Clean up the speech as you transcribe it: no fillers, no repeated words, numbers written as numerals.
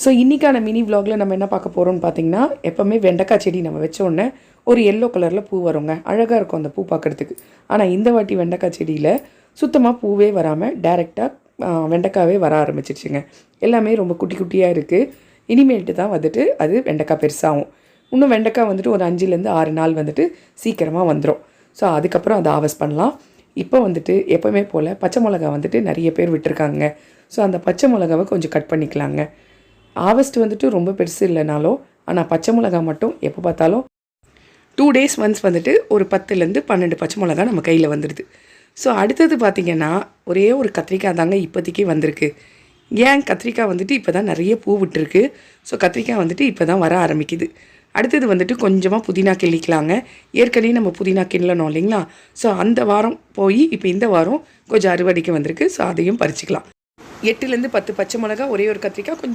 So இன்றைக்கான mini விலாகில் நம்ம என்ன பார்க்க போகிறோம்னு பார்த்தீங்கன்னா, எப்போவுமே வெண்டைக்காய் செடி நம்ம வச்ச உடனே ஒரு எல்லோ கலரில் பூ வருங்க. அழகாக இருக்கும் அந்த பூ பார்க்குறதுக்கு. ஆனால் இந்த வாட்டி வெண்டைக்காய் செடியில் சுத்தமாக பூவே வராமல் டைரெக்டாக வெண்டைக்காவே வர ஆரம்பிச்சிருச்சுங்க. எல்லாமே ரொம்ப குட்டி குட்டியாக இருக்குது. இனிமேட்டு தான் வந்துட்டு அது வெண்டைக்காய் பெருசாகும். இன்னும் வெண்டைக்காய் வந்துட்டு ஒரு 5லேருந்து 6 நாள் வந்துட்டு சீக்கிரமாக வந்துடும். ஸோ அதுக்கப்புறம் அதை ஹார்வெஸ்ட் பண்ணலாம். இப்போ வந்துட்டு எப்போவுமே போல் பச்சை மிளகா வந்துட்டு நிறைய பேர் விட்டுருக்காங்க. ஸோ அந்த பச்சை மிளகாவை கொஞ்சம் கட் பண்ணிக்கலாங்க. ஹார்வெஸ்ட் வந்துட்டு ரொம்ப பெருசு இல்லைனாலும், ஆனால் பச்சை மிளகா மட்டும் எப்போ பார்த்தாலும் 2 days ஒன்ஸ் வந்துட்டு ஒரு 10லேருந்து 12 பச்சை மிளகா நம்ம கையில் வந்துடுது. ஸோ அடுத்தது பார்த்திங்கன்னா, ஒரே ஒரு கத்திரிக்காய் தாங்க இப்போதைக்கு வந்திருக்கு. ஏன் கத்திரிக்காய் வந்துட்டு இப்போ தான் நிறைய பூ விட்டுருக்கு. ஸோ கத்திரிக்காய் வந்துட்டு இப்போ தான் வர ஆரம்பிக்குது. அடுத்தது வந்துட்டு கொஞ்சமாக புதினா கிள்ளிக்கலாங்க. ஏற்கனவே நம்ம புதினா கிள்ளணும் இல்லைங்களா? ஸோ அந்த வாரம் போய் இப்போ இந்த வாரம் கொஞ்சம் அறுவடைக்கு வந்திருக்கு. ஸோ அதையும் பறிச்சிக்கலாம். 8லேருந்து 10 பச்சை மிளகா, ஒரே ஒரு கத்திரிக்காய், கொஞ்சம்